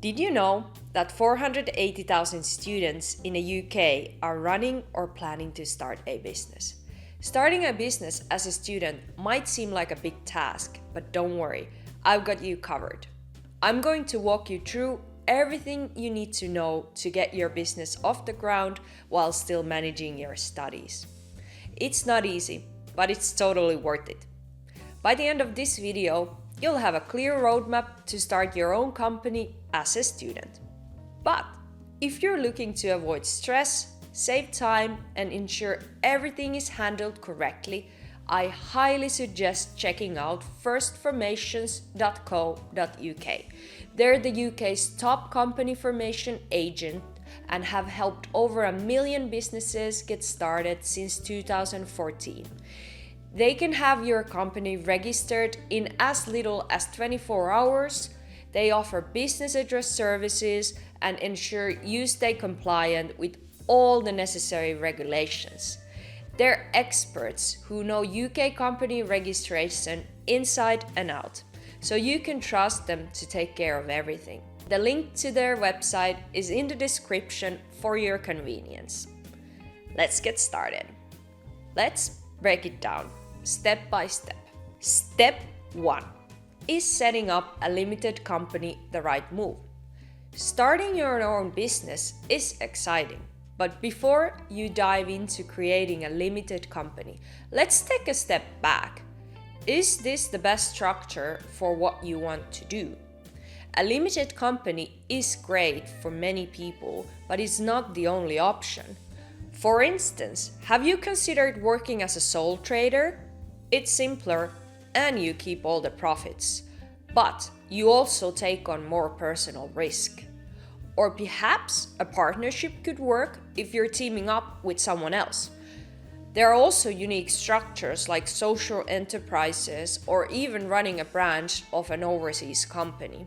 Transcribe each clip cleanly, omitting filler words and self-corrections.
Did you know that 480,000 students in the UK are running or planning to start a business? Starting a business as a student might seem like a big task, but don't worry, I've got you covered. I'm going to walk you through everything you need to know to get your business off the ground while still managing your studies. It's not easy, but it's totally worth it. By the end of this video, you'll have a clear roadmap to start your own company as a student. But if you're looking to avoid stress, save time, and ensure everything is handled correctly, I highly suggest checking out firstformations.co.uk. They're the UK's top company formation agent and have helped over 1 million businesses get started since 2014. They can have your company registered in as little as 24 hours. They offer business address services and ensure you stay compliant with all the necessary regulations. They're experts who know UK company registration inside and out, so you can trust them to take care of everything. The link to their website is in the description for your convenience. Let's get started. Let's break it down step by step. Step 1. Is setting up a limited company the right move? Starting your own business is exciting, but before you dive into creating a limited company, let's take a step back. Is this the best structure for what you want to do? A limited company is great for many people, but it's not the only option. For instance, have you considered working as a sole trader? It's simpler and you keep all the profits, but you also take on more personal risk. Or perhaps a partnership could work if you're teaming up with someone else. There are also unique structures like social enterprises or even running a branch of an overseas company.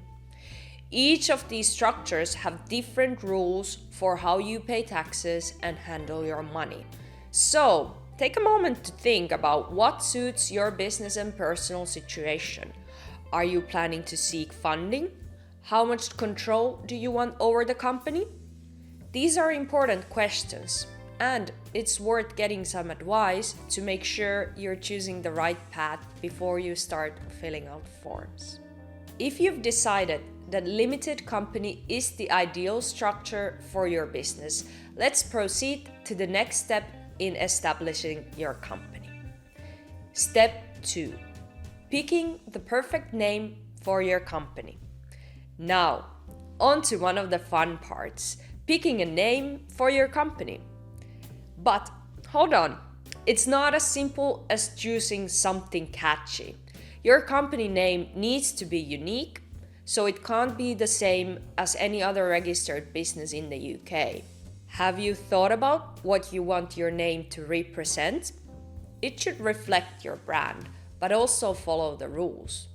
Each of these structures have different rules for how you pay taxes and handle your money. So, take a moment to think about what suits your business and personal situation. Are you planning to seek funding? How much control do you want over the company? These are important questions, and it's worth getting some advice to make sure you're choosing the right path before you start filling out forms. If you've decided that limited company is the ideal structure for your business, let's proceed to the next step in establishing your company. Step 2. Picking the perfect name for your company. Now, on to one of the fun parts, picking a name for your company. But hold on, it's not as simple as choosing something catchy. Your company name needs to be unique, so it can't be the same as any other registered business in the UK. Have you thought about what you want your name to represent? It should reflect your brand, but also follow the rules.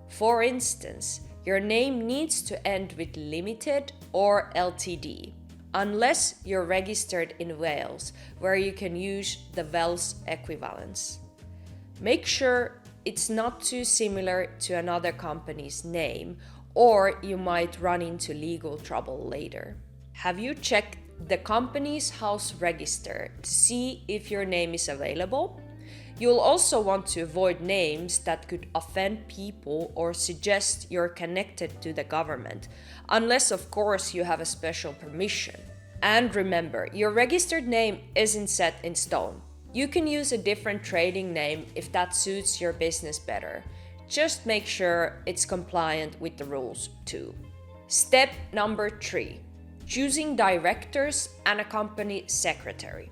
For instance, your name needs to end with Limited or Ltd, unless you're registered in Wales, where you can use the Welsh equivalence. Make sure it's not too similar to another company's name, or you might run into legal trouble later. Have you checked the company's house register to see if your name is available? You'll also want to avoid names that could offend people or suggest you're connected to the government, unless of course you have a special permission. And remember, your registered name isn't set in stone. You can use a different trading name if that suits your business better. Just make sure it's compliant with the rules too. Step number 3. Choosing directors and a company secretary.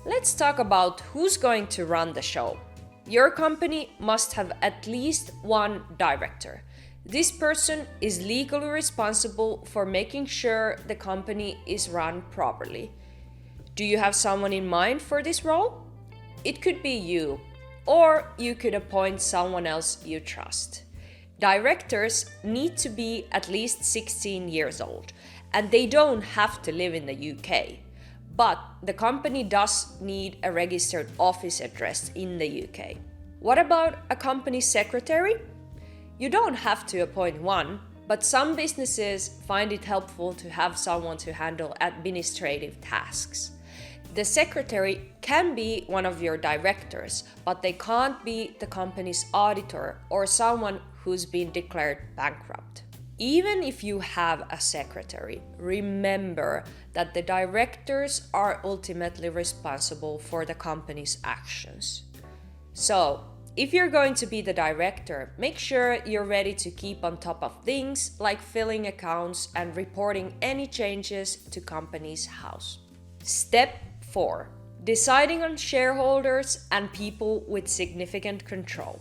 Let's talk about who's going to run the show. Your company must have at least one director. This person is legally responsible for making sure the company is run properly. Do you have someone in mind for this role? It could be you, or you could appoint someone else you trust. Directors need to be at least 16 years old, and they don't have to live in the UK. But the company does need a registered office address in the UK. What about a company secretary? You don't have to appoint one, But some businesses find it helpful to have someone to handle administrative tasks. The secretary can be one of your directors, but they can't be the company's auditor or someone who's been declared bankrupt. Even if you have a secretary, remember that the directors are ultimately responsible for the company's actions. So, if you're going to be the director, make sure you're ready to keep on top of things like filling accounts and reporting any changes to company's house. Step 4. Deciding on shareholders and people with significant control.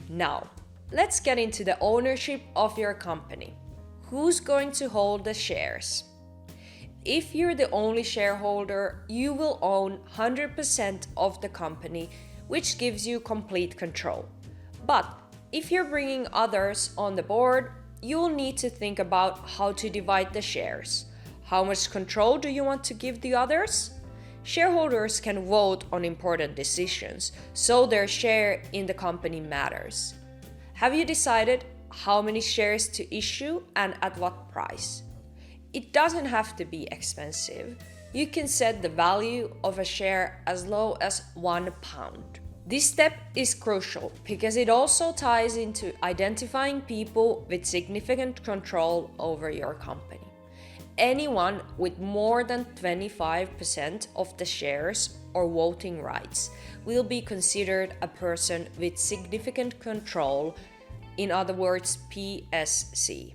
Now, let's get into the ownership of your company. Who's going to hold the shares? If you're the only shareholder, you will own 100% of the company, which gives you complete control. But if you're bringing others on the board, you'll need to think about how to divide the shares. How much control do you want to give the others? Shareholders can vote on important decisions, so their share in the company matters. Have you decided how many shares to issue and at what price? It doesn't have to be expensive. You can set the value of a share as low as £1. This step is crucial because it also ties into identifying people with significant control over your company. Anyone with more than 25% of the shares or voting rights will be considered a person with significant control, in other words, PSC.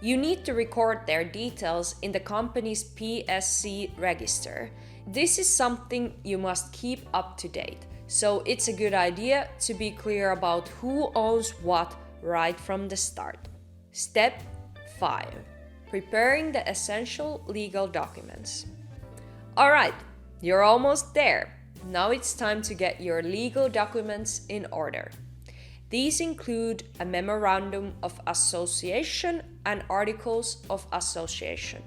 You need to record their details in the company's PSC register. This is something you must keep up to date, so it's a good idea to be clear about who owns what right from the start. Step 5. Preparing the essential legal documents. Alright, you're almost there. Now it's time to get your legal documents in order. These include a memorandum of association and articles of association.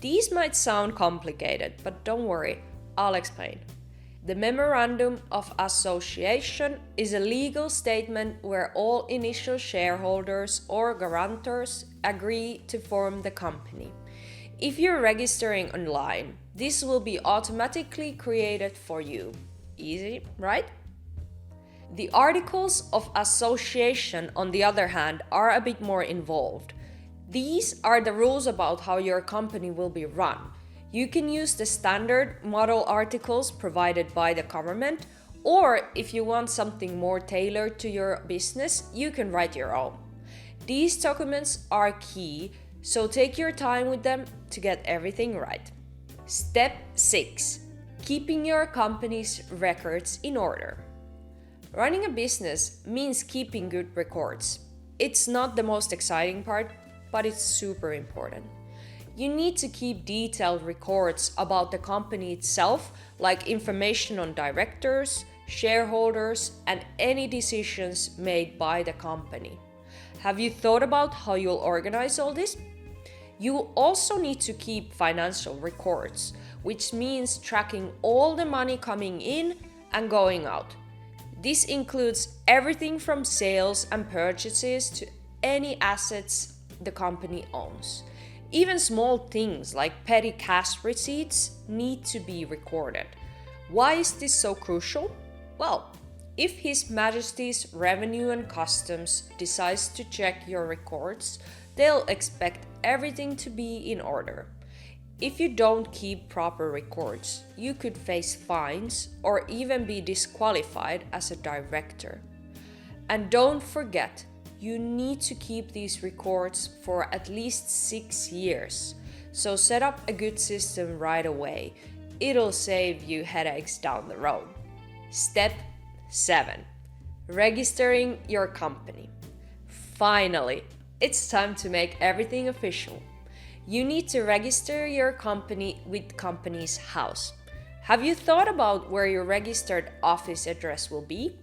These might sound complicated, but don't worry, I'll explain. The memorandum of association is a legal statement where all initial shareholders or guarantors agree to form the company. If you're registering online, this will be automatically created for you. Easy, right? The articles of association, on the other hand, are a bit more involved. These are the rules about how your company will be run. You can use the standard model articles provided by the government, or if you want something more tailored to your business, you can write your own. These documents are key, so take your time with them to get everything right. Step 6. Keeping your company's records in order. Running a business means keeping good records. It's not the most exciting part, but it's super important. You need to keep detailed records about the company itself, like information on directors, shareholders, and any decisions made by the company. Have you thought about how you'll organize all this? You also need to keep financial records, which means tracking all the money coming in and going out. This includes everything from sales and purchases to any assets the company owns. Even small things like petty cash receipts need to be recorded. Why is this so crucial? Well, if His Majesty's Revenue and Customs decides to check your records, they'll expect everything to be in order. If you don't keep proper records, you could face fines or even be disqualified as a director. And don't forget, you need to keep these records for at least 6 years. So set up a good system right away. It'll save you headaches down the road. Step 7. Registering your company. Finally, it's time to make everything official. You need to register your company with Companies House. Have you thought about where your registered office address will be?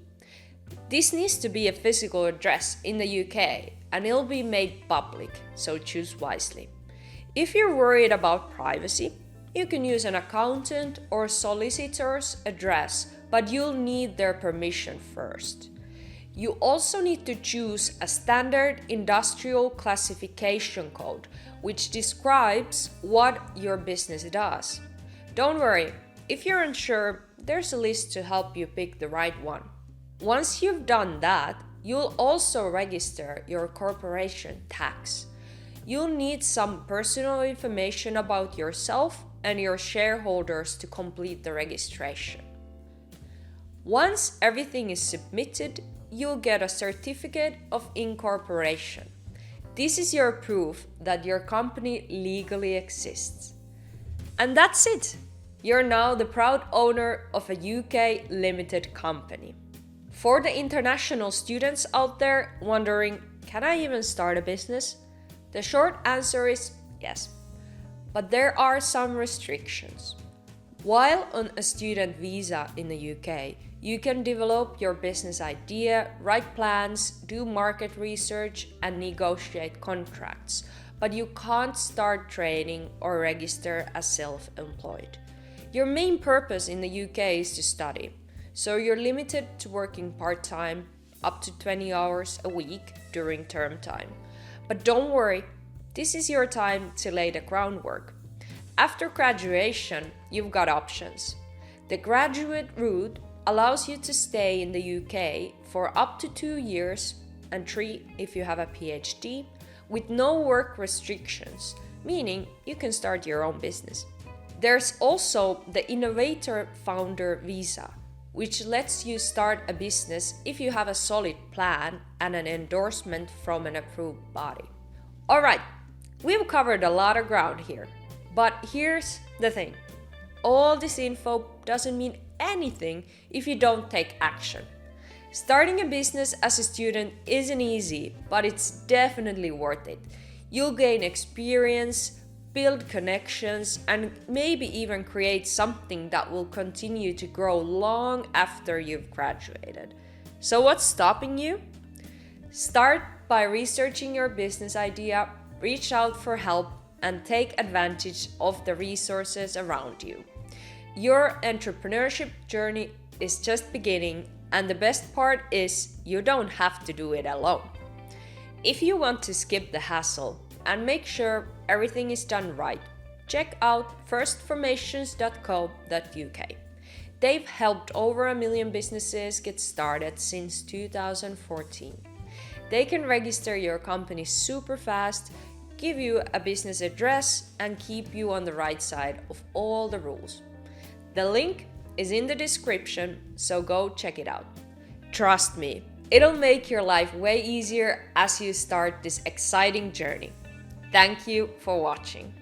This needs to be a physical address in the UK and it'll be made public, so choose wisely. If you're worried about privacy, you can use an accountant or solicitor's address, but you'll need their permission first. You also need to choose a standard industrial classification code, which describes what your business does. Don't worry, if you're unsure, there's a list to help you pick the right one. Once you've done that, you'll also register your corporation tax. You'll need some personal information about yourself and your shareholders to complete the registration. Once everything is submitted, you'll get a certificate of incorporation. This is your proof that your company legally exists. And that's it! You're now the proud owner of a UK limited company. For the international students out there wondering, can I even start a business? The short answer is yes, but there are some restrictions. While on a student visa in the UK, you can develop your business idea, write plans, do market research, and negotiate contracts, but you can't start trading or register as self-employed. Your main purpose in the UK is to study, so you're limited to working part-time, up to 20 hours a week during term time. But don't worry, this is your time to lay the groundwork. After graduation, you've got options. The graduate route allows you to stay in the UK for up to 2 years and 3 if you have a PhD, with no work restrictions, meaning you can start your own business. There's also the Innovator Founder Visa, which lets you start a business if you have a solid plan and an endorsement from an approved body. Alright, we've covered a lot of ground here, but here's the thing. All this info doesn't mean anything if you don't take action. Starting a business as a student isn't easy, but it's definitely worth it. You'll gain experience, build connections, and maybe even create something that will continue to grow long after you've graduated. So what's stopping you? Start by researching your business idea, reach out for help, and take advantage of the resources around you. Your entrepreneurship journey is just beginning, and the best part is you don't have to do it alone. If you want to skip the hassle and make sure everything is done right, check out firstformations.co.uk. They've helped over 1 million businesses get started since 2014. They can register your company super fast, give you a business address, and keep you on the right side of all the rules. The link is in the description, so go check it out. Trust me, it'll make your life way easier as you start this exciting journey. Thank you for watching.